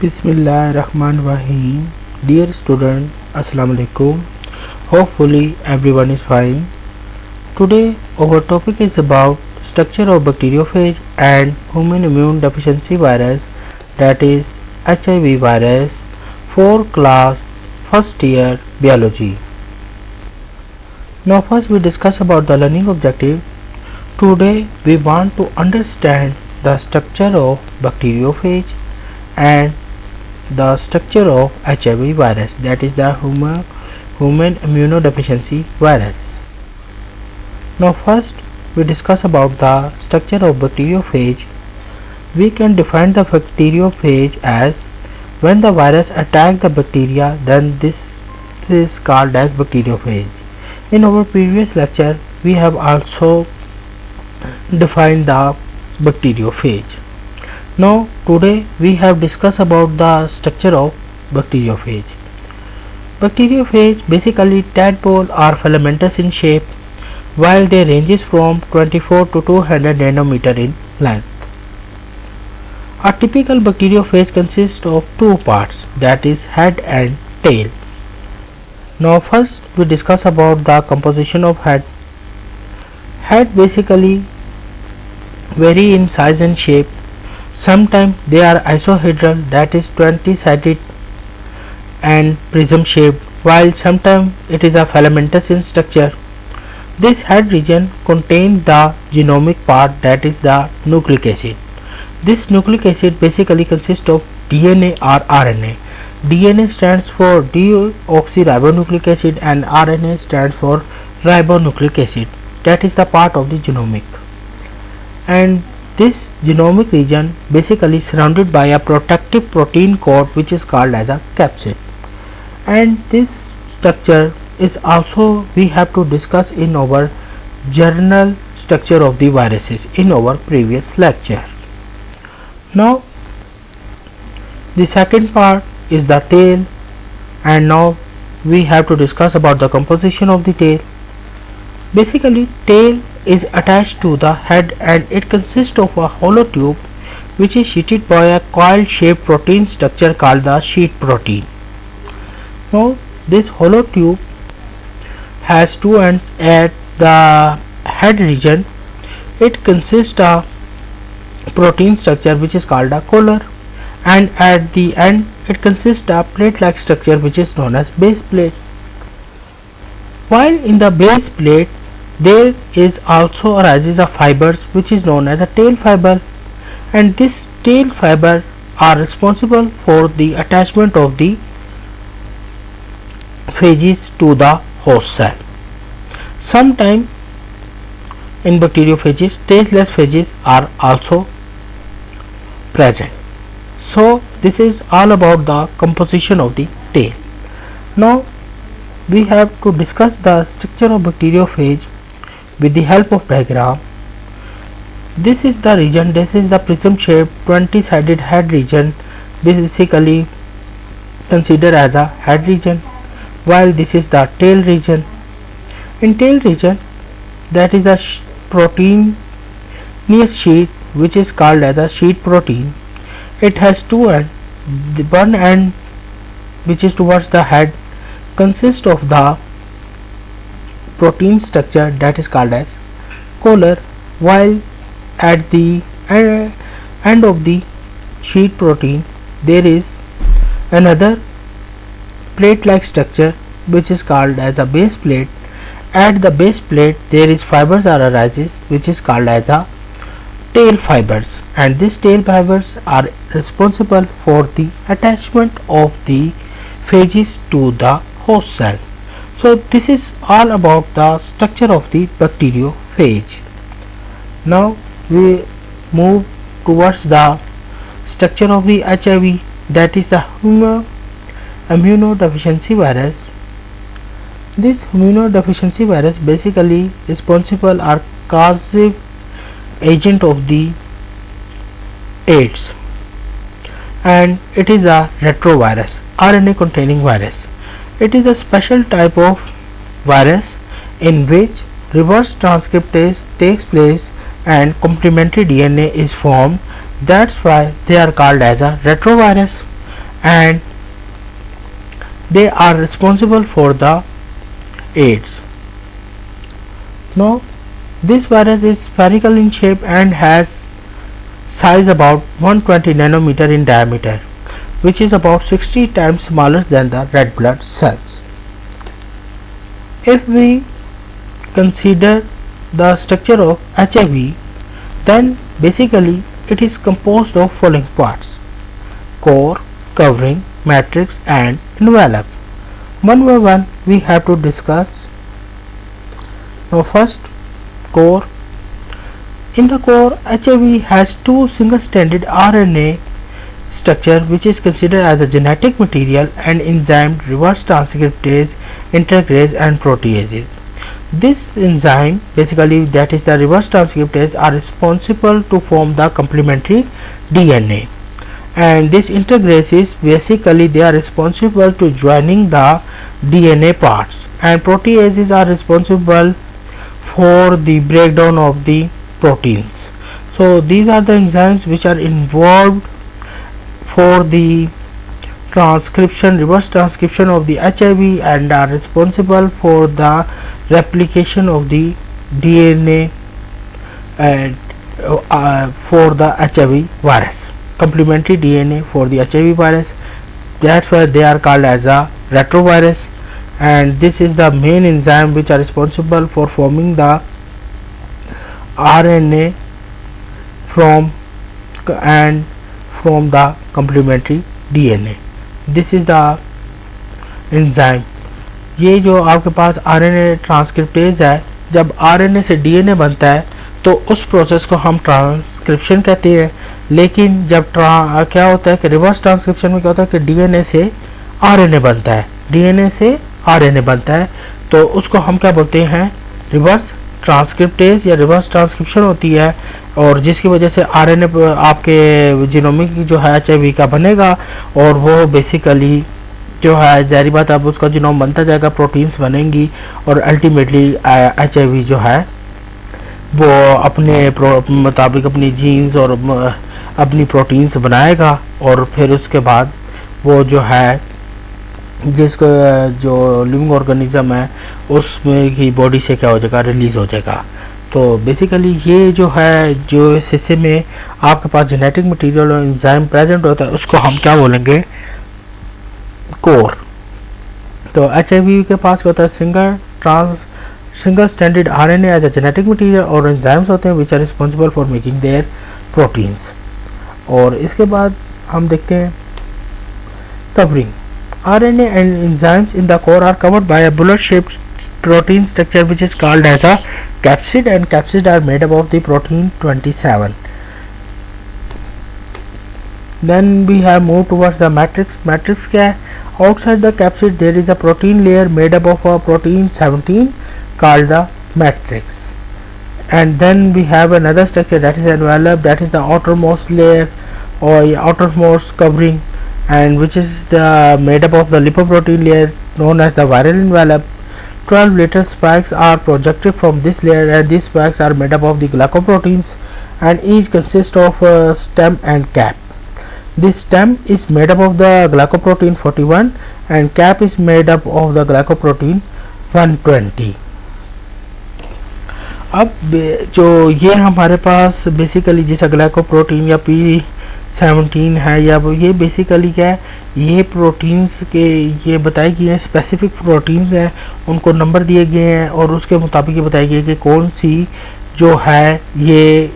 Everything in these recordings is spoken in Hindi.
Bismillahirrahmanirrahim. Dear student, Assalamu alaikum. Hopefully everyone is fine. Today our topic is about structure of bacteriophage and human immune deficiency virus, that is HIV virus, for class first year biology. Now first we discuss about the learning objective. Today we want to understand the structure of bacteriophage and the structure of HIV virus, that is the human immunodeficiency virus. Now first we discuss about the structure of bacteriophage. We can define the bacteriophage as when the virus attacks the bacteria, then this is called as bacteriophage. In our previous lecture we have also defined the bacteriophage. Now today we have discussed about the structure of bacteriophage. Bacteriophage basically tadpole are filamentous in shape, while they ranges from 24 to 200 nanometer in length. A typical bacteriophage consists of two parts, that is head and tail. Now first we discuss about the composition of head. Head basically vary in size and shape. Sometimes they are isohedral, that is 20-sided and prism shaped, while sometimes it is a filamentous in structure. This head region contains the genomic part, that is the nucleic acid. This nucleic acid basically consists of DNA or RNA. DNA stands for deoxyribonucleic acid and RNA stands for ribonucleic acid. That is the part of the genomic. And this genomic region basically surrounded by a protective protein coat which is called as a capsid. And this structure is also we have to discuss in our general structure of the viruses in our previous lecture. Now the second part is the tail, and now we have to discuss about the composition of the tail. Basically tail is attached to the head and it consists of a hollow tube which is sheeted by a coil shaped protein structure called the sheet protein. Now this hollow tube has two ends. At the head region it consists of protein structure which is called a collar, and at the end it consists of plate like structure which is known as base plate. While in the base plate there is also arises of fibers which is known as a tail fiber, and this tail fiber are responsible for the attachment of the phages to the host cell. Sometimes in bacteriophages tailless phages are also present. So this is all about the composition of the tail. Now we have to discuss the structure of bacteriophage with the help of diagram. This is the region, this is the prism shaped 20-sided head region, basically considered as a head region, while this is the tail region. In tail region that is a proteinous sheet which is called as a sheet protein. It has two ends. The one end which is towards the head consists of the protein structure that is called as collar, while at the end of the sheet protein there is another plate like structure which is called as a base plate. At the base plate there is fibers are arises which is called as a tail fibers, and these tail fibers are responsible for the attachment of the phages to the host cell. So this is all about the structure of the bacteriophage. Now we move towards the structure of the HIV, that is the human immunodeficiency virus. This immunodeficiency virus basically responsible or causative agent of the AIDS, and it is a retrovirus, RNA containing virus. It is a special type of virus in which reverse transcriptase takes place and complementary DNA is formed. That's why they are called as a retrovirus. and they are responsible for the AIDS. Now, this virus is spherical in shape and has size about 120 nanometer in diameter, which is about 60 times smaller than the red blood cells. If we consider the structure of HIV, then basically it is composed of following parts: core, covering, matrix and envelope. One by one we have to discuss. Now first, core. In the core, HIV has two single-stranded RNA structure which is considered as a genetic material and enzyme reverse transcriptase, integrase and proteases. This enzyme, basically that is the reverse transcriptase, are responsible to form the complementary DNA, and this integrase is basically they are responsible to joining the DNA parts, and proteases are responsible for the breakdown of the proteins. So these are the enzymes which are involved for the reverse transcription of the HIV and are responsible for the replication of the DNA and for the HIV virus, complementary DNA for the HIV virus. That's why they are called as a retrovirus, and this is the main enzyme which are responsible for forming the RNA from the complementary DNA. This is the enzyme. ये जो आपके पास RNA ट्रांसक्रिप्टेज है, जब RNA से DNA बनता है तो उस प्रोसेस को हम ट्रांसक्रिप्शन कहते हैं, लेकिन जब क्या होता है कि रिवर्स ट्रांसक्रिप्शन में क्या होता है कि DNA से RNA बनता है, DNA से RNA बनता है, तो उसको हम क्या बोलते हैं, रिवर्स ट्रांसक्रिप्टेज या रिवर्स ट्रांसक्रिप्शन होती है, और जिसकी वजह से आरएनए आपके जीनोमिक जो है एचआईवी का बनेगा, और वो बेसिकली जो है जारी बात अब उसका जीनोम बनता जाएगा, प्रोटीन्स बनेंगी और अल्टीमेटली एचआईवी जो है वो अपने मुताबिक अपनी जीन्स और अपनी प्रोटीन्स बनाएगा, और फिर उसके बाद वो जो है जिसको जो लिविंग ऑर्गेनिज्म है उसमें की बॉडी से क्या हो जाएगा, रिलीज हो जाएगा। तो बेसिकली ये जो है जो इस हिस्से में आपके पास जेनेटिक मटेरियल और एंजाइम प्रेजेंट होता है उसको हम क्या बोलेंगे, कोर। तो एचआईवी के पास क्या होता है, single standard RNA as a genetic material और एंजाइम्स होते हैं which are responsible for making their proteins. और इसके बाद हम देखते हैं covering. RNA and enzymes in the core are covered by a bullet-shaped protein structure which is called as a capsid, and capsids are made up of the protein 27. Then we have moved towards the matrix. Matrix क्या है? Outside the capsid there is a protein layer made up of a protein 17 called the matrix. And then we have another structure that is envelope, that is the outermost layer or outermost covering, and which is made up of the lipoprotein layer known as the viral envelope. 12 little spikes are projected from this layer, and these spikes are made up of the glycoproteins, and each consists of a stem and cap. This stem is made up of the glycoprotein 41 and cap is made up of the glycoprotein 120. अब जो ये हमारे पास बेसिकली जैसा ग्लाइकोप्रोटीन या P17 है, या वो ये बेसिकली क्या है, ये प्रोटीन्स के ये बताए गए हैं, स्पेसिफिक प्रोटीन्स हैं, उनको नंबर दिए गए हैं और उसके मुताबिक ये बताया गया कि कौन सी जो है ये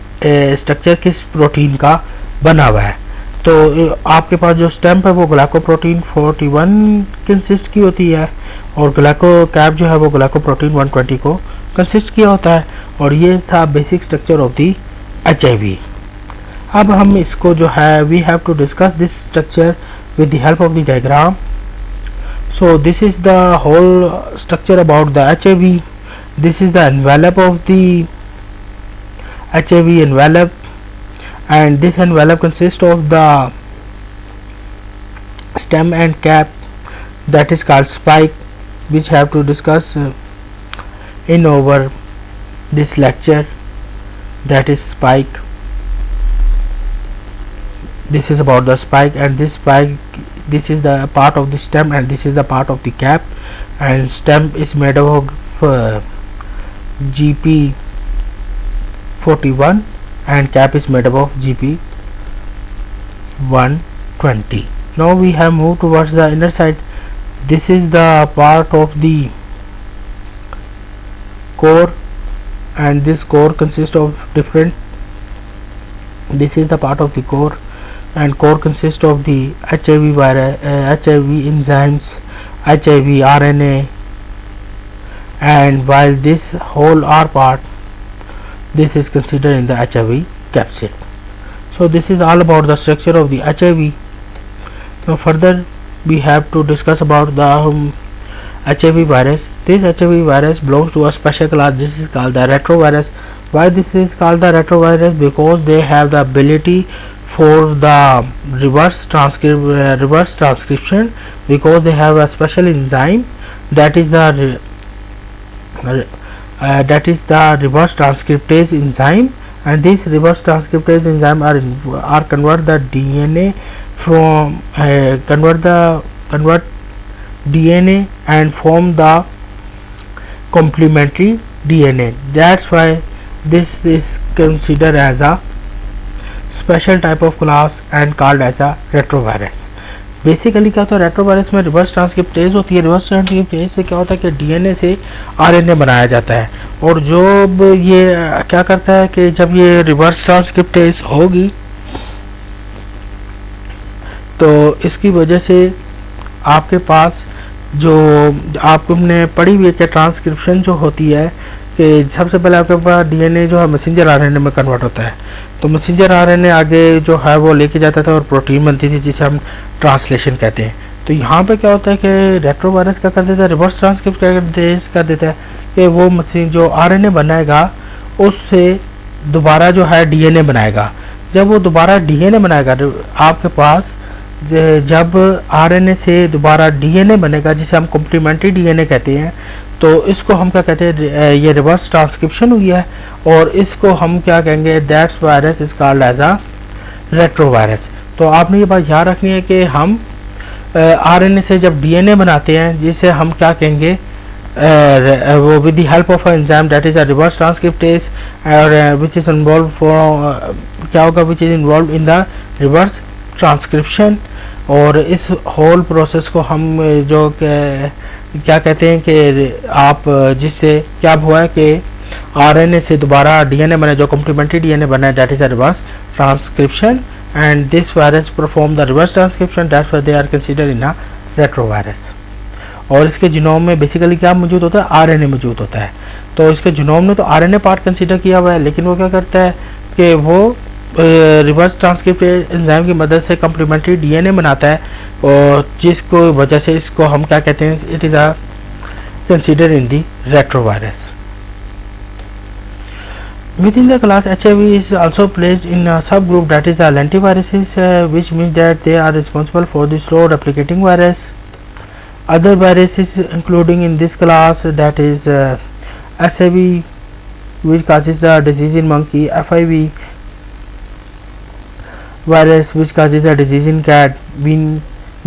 स्ट्रक्चर किस प्रोटीन का बना हुआ है। तो आपके पास जो स्टैम्प है वो ग्लाइकोप्रोटीन 41 कंसिस्ट की होती है, और ग्लाइको कैप जो है वो ग्लाइकोप्रोटीन 120 को कंसिस्ट किया होता है, और ये था basic structure of the HIV। अब हम इसको जो है we have to discuss this structure with the help of the diagram. So this is the whole structure about the HIV. This is the envelope of the HIV envelope, and this envelope consists of the stem and cap, that is called spike, which have to discuss in over this lecture, that is spike. This is about the spike, and this this is the part of the stem and this is the part of the cap, and stem is made of GP41 and cap is made up of GP120. Now we have moved towards the inner side. This is the part of the core, and this core consists of different, this is the part of the core, and core consists of the HIV virus, HIV enzymes, HIV RNA, and while this whole R part, this is considered in the HIV capsid. So this is all about the structure of the HIV. Now further we have to discuss about the HIV virus. This HIV virus belongs to a special class. This is called the retrovirus. Why this is called the retrovirus? Because they have the ability for the reverse transcription, because they have a special enzyme that is the reverse transcriptase enzyme, and this reverse transcriptase enzyme are convert the DNA from convert DNA and form the complementary DNA. That's why this is considered as a special type of class and called as a retrovirus. Basically क्या होता है, रेट्रोवायरस में रिवर्स ट्रांसक्रिप्टेज होती है. रिवर्स ट्रांसक्रिप्टेज से क्या होता है कि डीएनए से आरएनए बनाया जाता है, और जब ये क्या करता है कि जब ये रिवर्स ट्रांसक्रिप्टेज होगी तो इसकी वजह से आपके पास जो आपने पढ़ी हुई है कि ट्रांसक्रिप्शन जो होती है कि सबसे पहले आपके पास डीएनए जो है मैसेंजर आरएनए में कन्वर्ट होता है, तो मैसेंजर आरएनए आगे जो है वो लेके जाता था और प्रोटीन बनती थी जिसे हम ट्रांसलेशन कहते हैं. तो यहाँ पे क्या होता है कि रेट्रोवायरस क्या कर देता है, रिवर्स ट्रांसक्रिप्टेज कर देता है कि वो मशीन जो आरएनए बनाएगा उससे दोबारा जो है डीएनए बनाएगा. जब वो दोबारा डीएनए बनाएगा आपके पास, जब आरएनए से दोबारा डीएनए बनेगा जिसे हम कॉम्प्लीमेंट्री डीएनए कहते हैं, तो इसको हम क्या कहते हैं, ये रिवर्स ट्रांसक्रिप्शन हुई है और इसको हम क्या कहेंगे, that's virus is called as a retrovirus. तो आपने ये बात याद रखनी है कि हम आरएनए से जब डीएनए बनाते हैं जिसे हम क्या कहेंगे, वो with the help of enzyme that is a reverse transcriptase और विच इज इन्वॉल्व फॉर क्या होगा, which is involve in the reverse transcription. और इस होल प्रोसेस को हम जो क्या कहते हैं कि आप जिससे क्या हुआ है कि आरएनए से दोबारा डीएनए बने, जो कॉम्प्लीमेंट्री डीएनए बना है, that is a reverse transcription, and this virus perform the reverse transcription. That's why they are considered in a retrovirus. और इसके जीनोम में बेसिकली क्या मौजूद होता है, आरएनए मौजूद होता है. तो इसके जीनोम ने तो आरएनए पार्ट कंसीडर किया हुआ है, लेकिन वो क्या करता है कि वो रिवर्स ट्रांसक्रिप्टेज एंजाइम की मदद से कम्प्लीमेंट्री डीएनए बनाता है, और जिसको वजह से इसको हम क्या कहते हैं, it is a consider in the retrovirus. Within the class, HIV is also placed in a subgroup that is the lentiviruses, which means that they are responsible for the slow replicating virus. Other viruses including in this class, that is SIV, which causes the disease in monkey, FIV virus, which causes a disease in cat,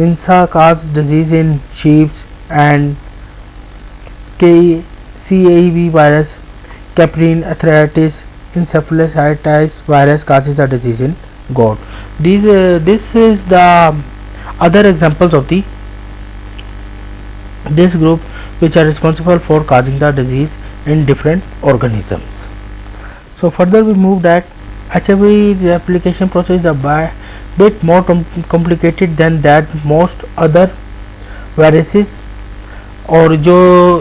Vinsa causes disease in sheep, and CAEV virus, Caprine arthritis encephalitis virus causes a disease in goat. This is the other examples of this group which are responsible for causing the disease in different organisms. So further we move that HIV replication process is a bit more complicated than that most other viruses. और जो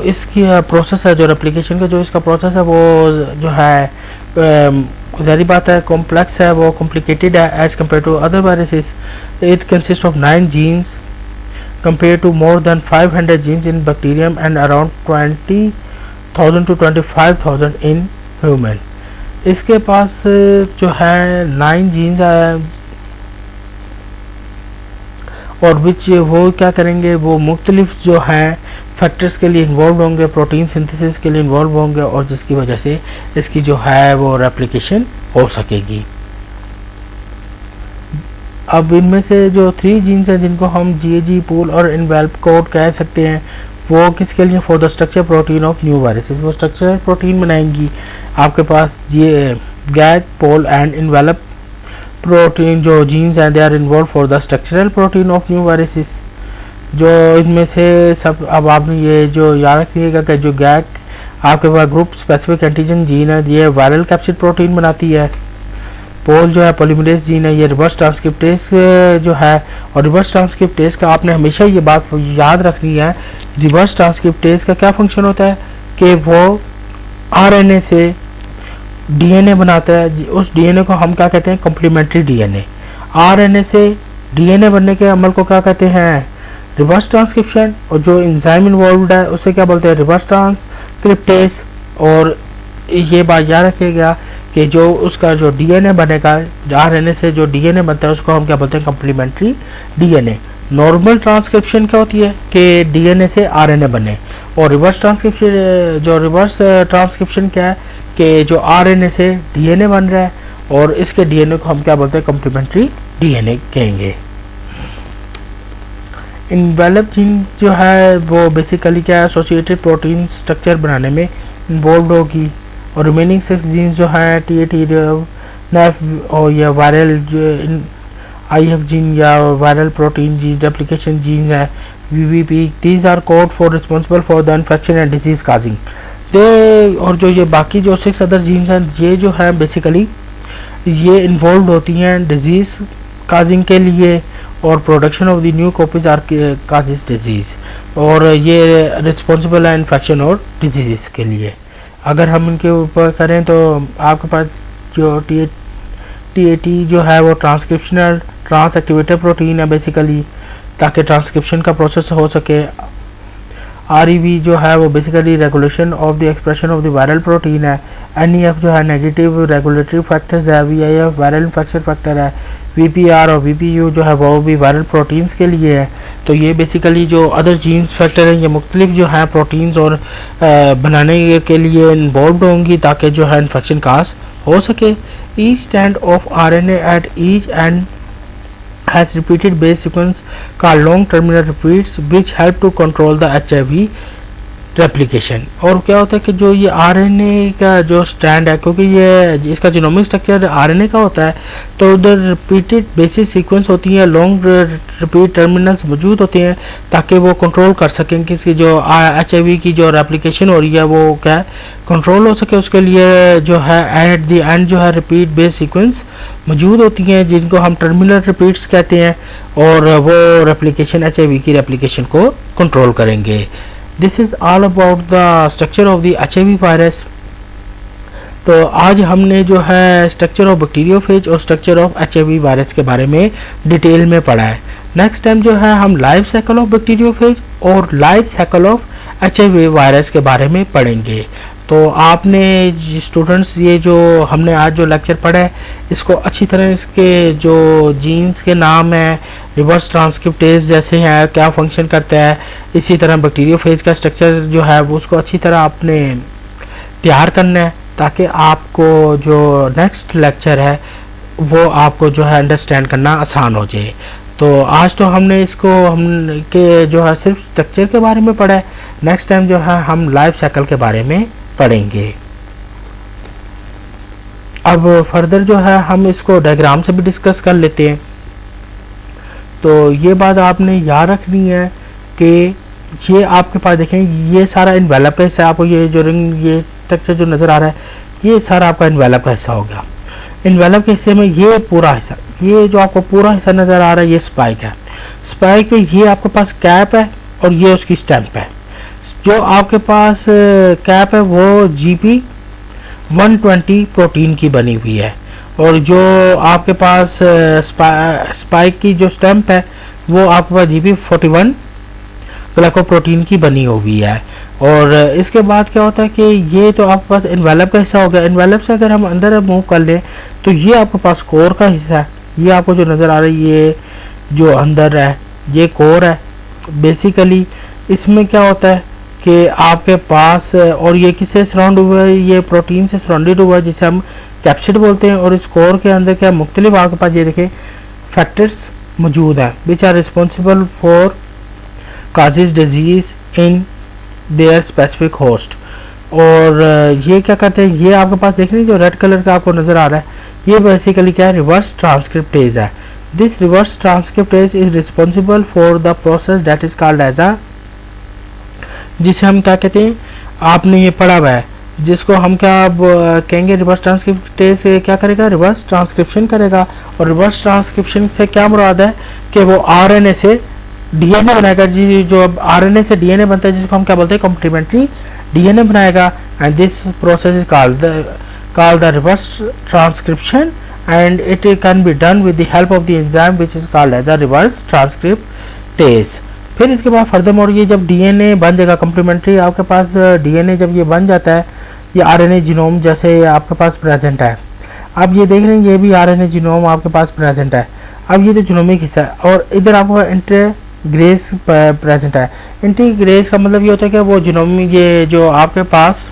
इसकी प्रोसेस है, जो रेप्लिकेशन का जो इसका प्रोसेस है वो जो है ज़ाहिर बात है कॉम्प्लेक्स है, वो कॉम्प्लिकेटेड है as compare to other viruses. It consist of 9 genes compared to more than 500 genes in bacterium and around 20,000 to 25,000 in human. इसके पास जो है 9 जीन्स है और विच वो क्या करेंगे, वो मुख्तलिफ जो है फैक्टर्स के लिए इन्वॉल्व होंगे, प्रोटीन सिंथेसिस के लिए इन्वॉल्व होंगे, और जिसकी वजह से इसकी जो है वो रेप्लिकेशन हो सकेगी. अब इनमें से जो 3 जीन्स हैं जिनको हम GAG, पूल और इन्वेल्प कोड कह सकते हैं, वो किसके लिए? For the structure protein of new viruses. वो स्ट्रक्चर प्रोटीन बनाएंगी आपके पास ये gag, pol and envelope protein जो जीन्स हैं, they are involve for the structural protein of new viruses. जो इनमें से सब, अब आपने ये जो याद रखिएगा कि जो गैग आपके पास ग्रुप स्पेसिफिक एंटीजन जीन है, ये वायरल कैप्सिड प्रोटीन बनाती है। पोल जो है पॉलीमरेज जीन है, ये रिवर्स ट्रांसक्रिप्टेज जो है, और रिवर्स ट्रांसक्रिप्टेज का आपने हमेशा ये बात याद रखनी है, रिवर्स ट्रांसक्रिप्टेज का क्या फंक्शन होता है कि वो RNA से DNA बनाता है। उस DNA को हम क्या कहते हैं? Complementary DNA। RNA से DNA बनने के अमल को क्या कहते हैं? Reverse transcription. और जो एंजाइम इन्वॉल्व है उसे क्या बोलते हैं? Reverse transcriptase. और ये बात याद रखिएगा कि जो उसका जो DNA बनेगा, RNA से जो DNA बनता है उसको हम क्या बोलते हैं? Complementary DNA। नॉर्मल ट्रांसक्रिप्शन क्या होती है कि DNA से RNA बने, और रिवर्स ट्रांसक्रिप्शन, जो रिवर्स ट्रांसक्रिप्शन क्या है कि जो RNA से DNA बन रहा है, और इसके DNA को हम क्या बोलते हैं? कॉम्प्लीमेंट्री DNA कहेंगे। इन्वेलप जीन जो है वो बेसिकली क्या है? एसोसिएटेड प्रोटीन स्ट्रक्चर बनाने में इन्वॉल्व होगी, और रिमेनिंग 6 जीन्स जो है TAT, NAF और या वायरल IF जीन या viral protein gene, replication gene है VVP, these are code for responsible for the infection and disease causing they. और जो ये बाकी जो 6 अदर जीन्स हैं, ये जो है बेसिकली ये इन्वॉल्व होती हैं डिजीज काजिंग के लिए, और production of the new copies are causes disease, और ये रिस्पॉन्सिबल है इन्फेक्शन और डिजीज के लिए। अगर हम इनके ऊपर करें तो आपके पास जो TAT जो है वो ट्रांसक्रिप्शनल ट्रांस एक्टिवेटर प्रोटीन है बेसिकली, ताकि ट्रांसक्रिप्शन का प्रोसेस हो सके। REV जो है वो basically regulation of the expression of the viral protein है। NEF जो है नेगेटिव रेगुलेटरी फैक्टर्स है। VIF वायरल इन्फेक्शन फैक्टर है। VPR और VPU जो है वो भी वायरल प्रोटीन्स के लिए है। तो ये बेसिकली जो अदर जीन्स फैक्टर हैं ये मुख्तलिफ जो है प्रोटीन्स और बनाने के लिए इन्वॉल्व होंगी, ताकि जो है इन्फेक्शन काज हो सके। Each stand of RNA at each and has repeated base sequence called long terminal repeats which help to control the HIV replication. और क्या होता है कि जो ये RNA का जो स्टैंड है, क्योंकि ये इसका जीनोमिक स्ट्रक्चर RNA का होता है, तो उधर रिपीटेड बेसिस सीक्वेंस होती है, लॉन्ग रिपीट टर्मिनल्स मौजूद होते हैं, ताकि वो कंट्रोल कर सकें कि जो HIV की जो रेप्लिकेशन हो रही है वो क्या कंट्रोल हो सके। उसके लिए जो है एट द एंड जो है रिपीट बेस सीक्वेंस मौजूद होती हैं, जिनको हम टर्मिनल रिपीट्स कहते हैं, और वो रेप्लिकेशन HIV की रेप्लिकेशन को कंट्रोल करेंगे। This is all about the structure of the HIV virus. तो आज हमने जो है स्ट्रक्चर ऑफ बैक्टीरियोफेज और स्ट्रक्चर ऑफ HIV वायरस के बारे में डिटेल में पढ़ा है। नेक्स्ट टाइम जो है हम लाइफ साइकिल ऑफ बैक्टीरियोफेज और life cycle of HIV virus के बारे में पढ़ेंगे। तो आपने स्टूडेंट्स ये जो हमने आज जो लेक्चर पढ़ा है, इसको अच्छी तरह इसके जो जीन्स के नाम हैं, रिवर्स ट्रांसक्रिप्टेज जैसे हैं, क्या फंक्शन करता है, इसी तरह बैक्टीरियोफेज का स्ट्रक्चर जो है वो उसको अच्छी तरह आपने तैयार करना है, ताकि आपको जो नेक्स्ट लेक्चर है वो आपको जो है अंडरस्टैंड करना आसान हो जाए। तो आज तो हमने इसको हम के जो है सिर्फ स्ट्रक्चर के बारे में पढ़ा है। नेक्स्ट टाइम जो है हम लाइफ साइकिल के बारे में पढ़ेंगे। अब फर्दर जो है हम इसको डायग्राम से भी डिस्कस कर लेते हैं। तो ये बात आपने याद रखनी है कि ये आपके पास देखें, ये सारा इन्वेलप का हिस्सा, आपको ये जो रिंग ये स्ट्रक्चर जो नज़र आ रहा है, ये सारा आपका इन्वेलप का हिस्सा हो गया। इन्वेलप के हिस्से में ये पूरा हिस्सा, ये जो आपको पूरा हिस्सा नज़र आ रहा है, ये स्पाइक है। स्पाइक में ये आपके पास कैप है और ये उसकी स्टैंप है। जो आपके पास कैप है वो GP120 प्रोटीन की बनी हुई है, और जो आपके पास स्पाइक की जो स्टैंप है वो आपके पास GP41 ग्लाइकोप्रोटीन की बनी हुई है। और इसके बाद क्या होता है कि ये तो आपके पास इन्वेलप का हिस्सा हो गया। इन्वेलप से अगर हम अंदर मूव कर लें तो ये आपके पास कोर का हिस्सा है। ये आपको जो नज़र आ रहा है, ये जो अंदर है ये कोर है। बेसिकली इसमें क्या होता है कि आपके पास, और ये किससे सराउंड हुआ है, ये प्रोटीन से सराउंडेड हुआ है जिसे हम कैप्सिड बोलते हैं। और इस कोर के अंदर क्या मुख्तलिफ आपके पास ये देखें फैक्टर्स मौजूद हैं which are responsible for causes disease in their specific host. और ये क्या करते हैं, ये आपके पास देख रहे हैं जो रेड कलर का आपको नज़र आ रहा है, ये बेसिकली क्या है, रिवर्स ट्रांसक्रिप्टेज है। This reverse transcriptase is responsible for the process that is called as a, जिसे हम क्या कहते हैं, आपने ये पढ़ा हुआ है, जिसको हम क्या अब कहेंगे, रिवर्स ट्रांसक्रिप्टेज से क्या करेगा, रिवर्स ट्रांसक्रिप्शन करेगा। और रिवर्स ट्रांसक्रिप्शन से क्या मुराद है कि वो आरएनए से डीएनए बनाएगा जी, जो अब आरएनए से डीएनए बनता है जिसको हम क्या बोलते हैं, कॉम्प्लीमेंट्री डीएनए बनाएगा। And this process is called the reverse transcription and it can be done with the help of the enzyme which is called as the reverse transcriptase। फिर इसके बाद फर्दरमोर ये जब डीएनए बन जाएगा कॉम्प्लीमेंट्री, आपके पास डीएनए जब ये बन जाता है, ये आरएनए जीनोम जैसे आपके पास प्रेजेंट है। अब ये देख रहे हैं ये भी आरएनए जीनोम आपके पास प्रेजेंट है। अब ये तो जीनोमिक हिस्सा है और इधर आपको इंटीग्रेस प्रेजेंट है। इंटीग्रेस का मतलब ये होता है कि वो जीनोमिक, ये जो आपके पास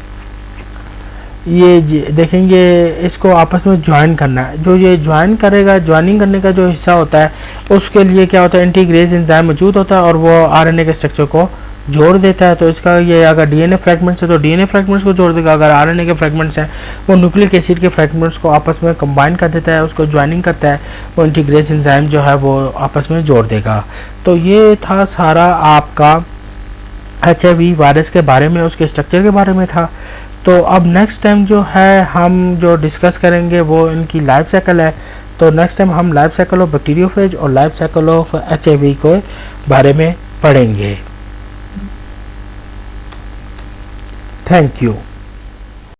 ये देखेंगे इसको आपस में ज्वाइन करना है, जो ये ज्वाइन करेगा, ज्वाइनिंग करने का जो हिस्सा होता है उसके लिए क्या होता है, इंटीग्रेस एंजाइम मौजूद होता है और वो आरएनए के स्ट्रक्चर को जोड़ देता है। तो इसका ये अगर डीएनए फ्रैगमेंट्स है तो डीएनए फ्रैगमेंट्स को जोड़ देगा, अगर आरएनए के फ्रैगमेंट्स हैं वो न्यूक्लिक एसिड के फ्रैगमेंट्स को आपस में कंबाइन कर देता है, उसको ज्वाइनिंग करता है, वो इंटीग्रेस एंजाइम जो है वो आपस में जोड़ देगा। तो ये था सारा आपका HIV वायरस के बारे में, उसके स्ट्रक्चर के बारे में था। तो अब नेक्स्ट टाइम जो है हम जो डिस्कस करेंगे वो इनकी लाइफ साइकिल है। तो नेक्स्ट टाइम हम लाइफ साइकिल ऑफ बैक्टीरियोफेज और लाइफ साइकिल ऑफ HIV के बारे में पढ़ेंगे। Thank you.